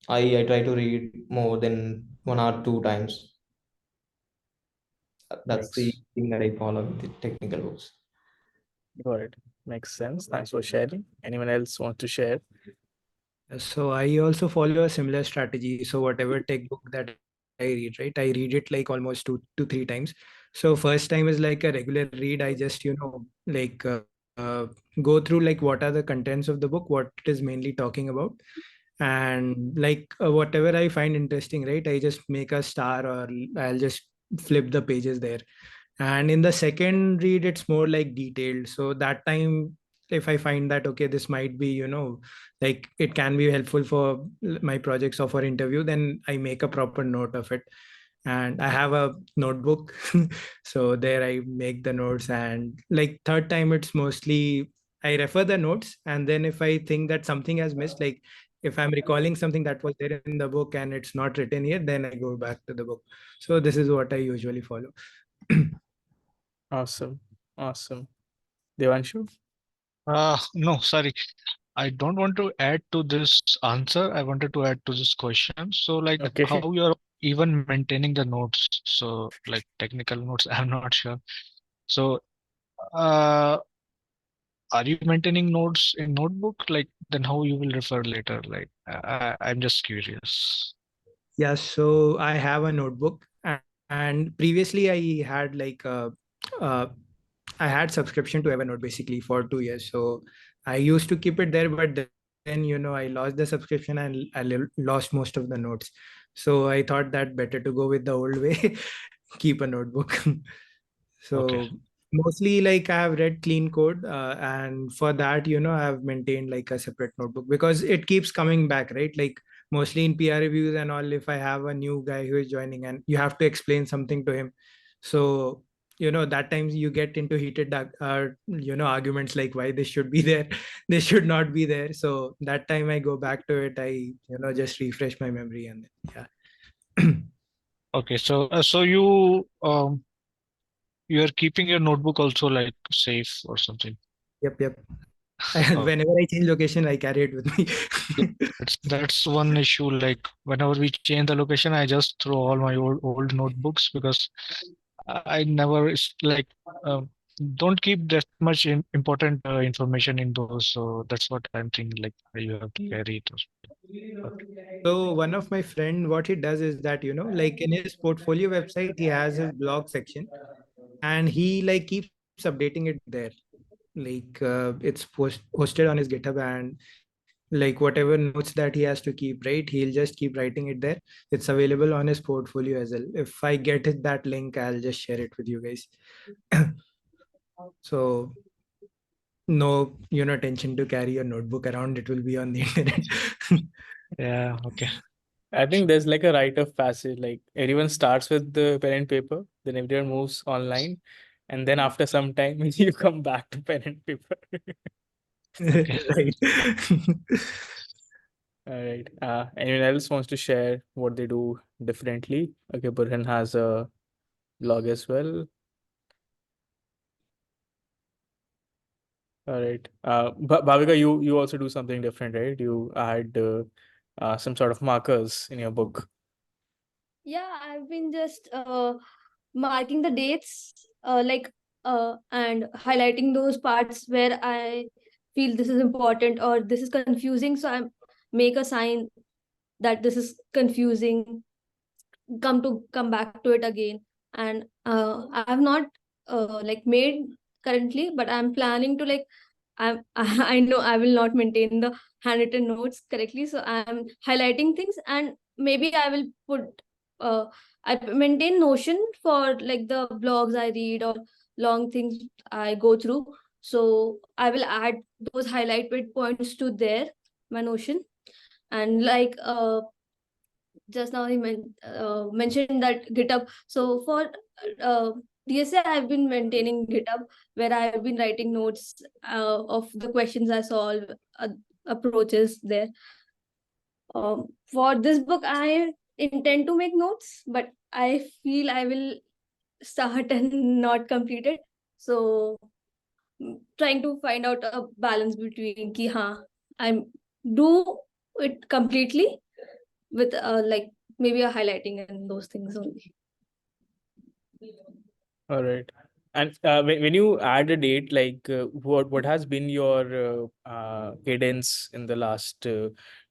[SPEAKER 5] I try to read more than 1 or 2 times. That's the
[SPEAKER 1] Makes
[SPEAKER 5] thing that I follow with the technical books.
[SPEAKER 1] got it. Makes sense. Thanks for sharing. Anyone else want to share?
[SPEAKER 7] So I also follow a similar strategy. So whatever tech book that I read, right, I read it like almost 2 to 3 times. So first time is like a regular read. I just, like go through like what are the contents of the book, what it is mainly talking about, and like whatever I find interesting, right, I just make a star, or I'll just flip the pages there. And in the second read, it's more like detailed. So that time, if I find that okay, this might be, like it can be helpful for my projects or for interview, then I make a proper note of it. And I have a notebook. So there I make the notes. And like third time, it's mostly I refer the notes, and then if I think that something has missed, like if I'm recalling something that was there in the book and it's not written here, then I go back to the book. So this is what I usually follow.
[SPEAKER 1] Awesome. Awesome. Devanshu?
[SPEAKER 3] No, sorry. I don't want to add to this answer. I wanted to add to this question. So, like,
[SPEAKER 1] Okay.
[SPEAKER 3] how you're even maintaining the notes? So, like, technical notes, I'm not sure. So, uh, are you maintaining notes in notebook? Like, then how you will refer later? Like, I'm just curious.
[SPEAKER 7] Yeah, so I have a notebook, and previously I had like uh, I had subscription to Evernote basically for 2 years. So I used to keep it there, but then I lost the subscription and lost most of the notes. So I thought that better to go with the old way, keep a notebook.
[SPEAKER 3] Okay.
[SPEAKER 7] So mostly like I have read clean code, and for that, I have maintained like a separate notebook because it keeps coming back, right? Like mostly in PR reviews and all, if I have a new guy who is joining and you have to explain something to him, so that times you get into heated arguments like why this should be there, this should not be there. So that time I go back to it, I just refresh my memory, and then, yeah.
[SPEAKER 3] Okay. So, so you you are keeping your notebook also like safe or something.
[SPEAKER 7] Yep.
[SPEAKER 3] Oh,
[SPEAKER 7] Whenever I change location, I carry it with me.
[SPEAKER 3] that's one issue. Like whenever we change the location, I just throw all my old notebooks because I never like don't keep that much important information in those. So that's what I'm thinking. Like you have to carry it. But
[SPEAKER 7] So one of my friend, what he does is that, like in his portfolio website, he has his blog section, and he like keeps updating it there. Like it's posted on his GitHub, and like whatever notes that he has to keep, right? He'll just keep writing it there. It's available on his portfolio as well. If I get that link, I'll just share it with you guys. So no, tension to carry your notebook around. It will be on the internet.
[SPEAKER 3] yeah, okay.
[SPEAKER 1] I think there's like a rite of passage. Like everyone starts with the pen and paper, then everyone moves online, and then after some time you come back to pen and paper.
[SPEAKER 3] Okay.
[SPEAKER 7] Right.
[SPEAKER 1] All right. Anyone else wants to share what they do differently? Okay, Burhan has a blog as well. All right. Bhavika, you also do something different, right? You add some sort of markers in your book.
[SPEAKER 4] Yeah, I've been just marking the dates, and highlighting those parts where I feel this is important or this is confusing. So I make a sign that this is confusing, come back to it again. And I have not made currently, but I'm planning to I know I will not maintain the handwritten notes correctly, so I'm highlighting things, and maybe I will put uh I maintain Notion for like the blogs I read or long things I go through. So I will add those highlighted points to there, my Notion. And just now he mentioned that GitHub. So for uh, DSA, I've been maintaining GitHub where I've been writing notes of the questions I solve, approaches there. For this book, I intend to make notes, but I feel I will start and not complete it. So trying to find out a balance between ki I do it completely with maybe a highlighting and those things only.
[SPEAKER 1] All right. And when you add a date, like what has been your cadence in the last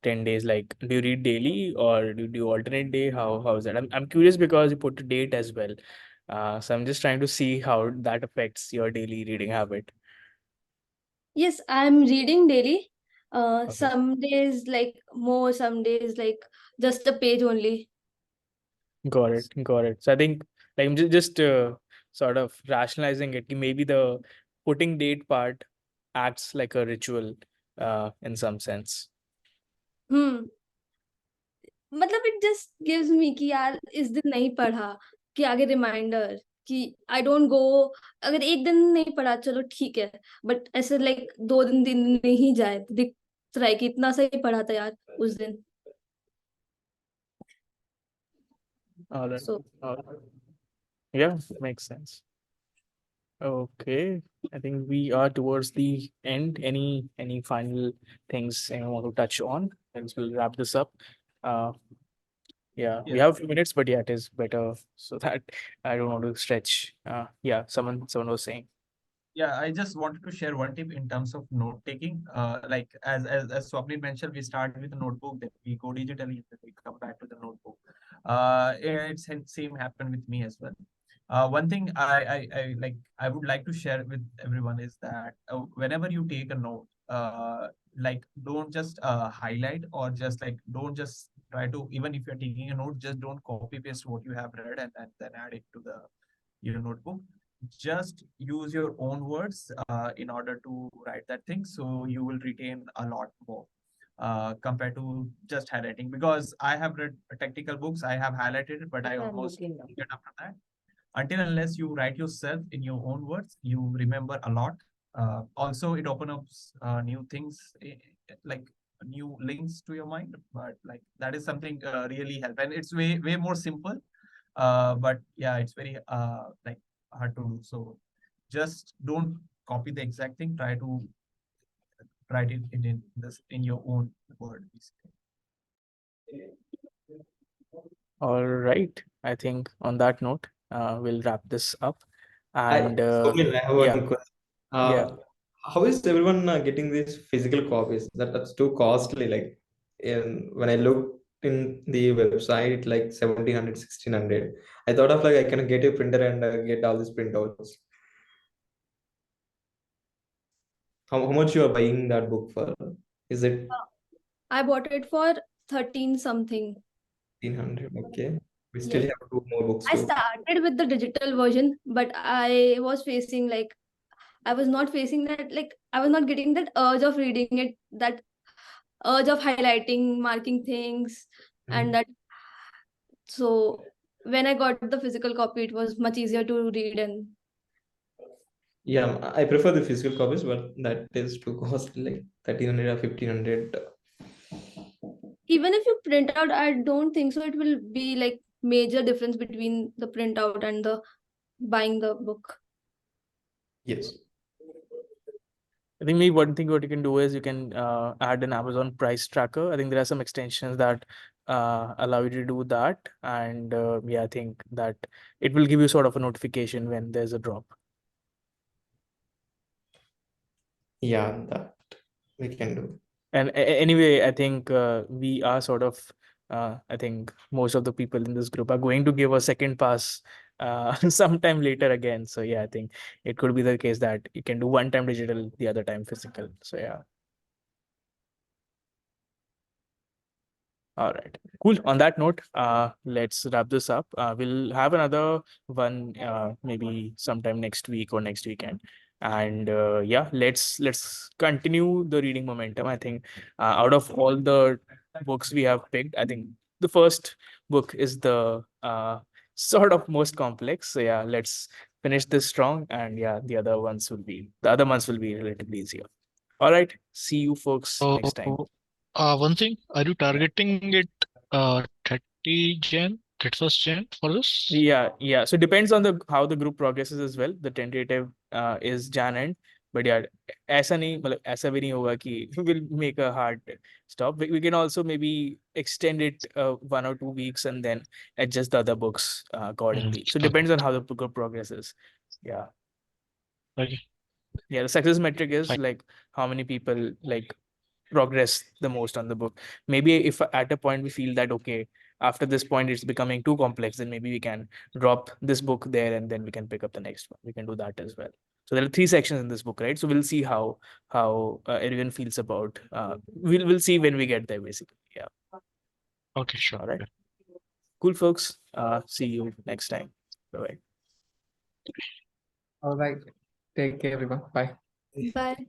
[SPEAKER 1] 10 days? Like, do you read daily or do you do alternate day? How is that? I'm curious because you put a date as well. So I'm just trying to see how that affects your daily reading habit.
[SPEAKER 4] Yes, I'm reading daily.
[SPEAKER 1] Okay.
[SPEAKER 4] Some days like more, some days like just a page only.
[SPEAKER 1] Got it. Got it. So I think like I'm just sort of rationalizing it. Maybe the putting date part acts like a ritual in some sense.
[SPEAKER 4] Hmm. मतलब it just gives me कि यार इस दिन नहीं पढ़ा कि आगे reminder कि आई डोंट गो अगर एक दिन नहीं पढ़ा चलो ठीक है बट ऐसे लाइक 2 दिन नहीं जाए तो दिख रहा है कि इतना सही पढ़ा था यार उस दिन.
[SPEAKER 1] All right.
[SPEAKER 4] So
[SPEAKER 1] All right. Yeah, makes sense. Okay. I think we are towards the end. Any final things anyone want to touch on? And we'll wrap this up. Uh, yeah, we
[SPEAKER 8] Yeah.
[SPEAKER 1] have a few minutes, but yeah, it is better so that I don't want to stretch. Yeah, someone was saying.
[SPEAKER 8] Yeah, I just wanted to share one tip in terms of note taking. Like as Swapnil mentioned, we start with a notebook, then we go digitally, then we come back to the notebook. It's same happened with me as well. One thing I like I would like to share with everyone is that whenever you take a note, like don't just highlight or just like don't just try to, even if you're taking a note, just don't copy paste what you have read and then add it to the your notebook. Just use your own words in order to write that thing, so you will retain a lot more compared to just highlighting. Because I have read technical books, I have highlighted it, but I almost forget after that. Until unless you write yourself in your own words, you remember a lot. Also, it opens up new things, like new links to your mind. But like that is something really help, and it's way more simple. But yeah, it's very like hard to do. So just don't copy the exact thing. Try to write it in your own word, basically.
[SPEAKER 1] All right. I think on that note, we'll wrap this up.
[SPEAKER 5] I,
[SPEAKER 1] And
[SPEAKER 5] Swapnil, I have
[SPEAKER 1] yeah,
[SPEAKER 5] one question.
[SPEAKER 1] yeah.
[SPEAKER 5] How is everyone getting these physical copies? That's too costly. Like, when I looked in the website, like 1700, 1600. I thought of like I can get a printer and get all these printouts. How much you are buying that book for? Is it
[SPEAKER 4] I bought it for 13 something.
[SPEAKER 5] 1500? Okay. We still
[SPEAKER 4] Yes.
[SPEAKER 5] have two more books
[SPEAKER 4] I
[SPEAKER 5] to.
[SPEAKER 4] started with the digital version, but I was facing like I was not facing that, like I was not getting that urge of reading it, that urge of highlighting, marking things, and that. So when I got the physical copy, it was much easier to read. And
[SPEAKER 5] Yeah, I prefer the physical copies, but that is too costly, like 1300 or 1500.
[SPEAKER 4] even if you print out, I don't think so it will be like major difference between the printout and the buying the book.
[SPEAKER 5] Yes.
[SPEAKER 1] I think maybe one thing what you can do is you can add an Amazon price tracker. I think there are some extensions that allow you to do that. And yeah, I think that it will give you sort of a notification when there's a drop.
[SPEAKER 5] Yeah, that we can do.
[SPEAKER 1] And anyway, I think we are sort of, I think most of the people in this group are going to give a second pass sometime later again. So yeah, I think it could be the case that you can do one time digital, the other time physical. So yeah. All right, cool. On that note, let's wrap this up. We'll have another one maybe sometime next week or next weekend. And yeah, let's continue the reading momentum. I think out of all the books we have picked, I think the first book is the sort of most complex. So yeah, let's finish this strong. And yeah, the other months will be relatively easier. All right, see you folks next time.
[SPEAKER 3] So, one thing, are you targeting it 30 Jan, 31st Jan for this?
[SPEAKER 1] Yeah. So depends on the how the group progresses as well. The tentative is Jan end, but yeah, ऐसा नहीं मतलब ऐसा भी नहीं होगा कि we'll make a hard stop. We can also maybe extend it 1 or 2 weeks and then adjust the other books accordingly. So it
[SPEAKER 3] Okay.
[SPEAKER 1] depends on how the group progresses. Yeah.
[SPEAKER 3] Okay.
[SPEAKER 1] Yeah, the success metric is
[SPEAKER 3] Fine.
[SPEAKER 1] like how many people like progress the most on the book. Maybe if at a point we feel that okay, after this point it's becoming too complex, then maybe we can drop this book there and then we can pick up the next one. We can do that as well. So there are 3 sections in this book, right? So we'll see how everyone feels about. We'll see when we get there, basically. Yeah.
[SPEAKER 3] Okay, sure.
[SPEAKER 1] All right.
[SPEAKER 3] Yeah.
[SPEAKER 1] Cool, folks. See you next time. Bye bye.
[SPEAKER 6] All right. Take care, everyone. Bye.
[SPEAKER 4] Bye.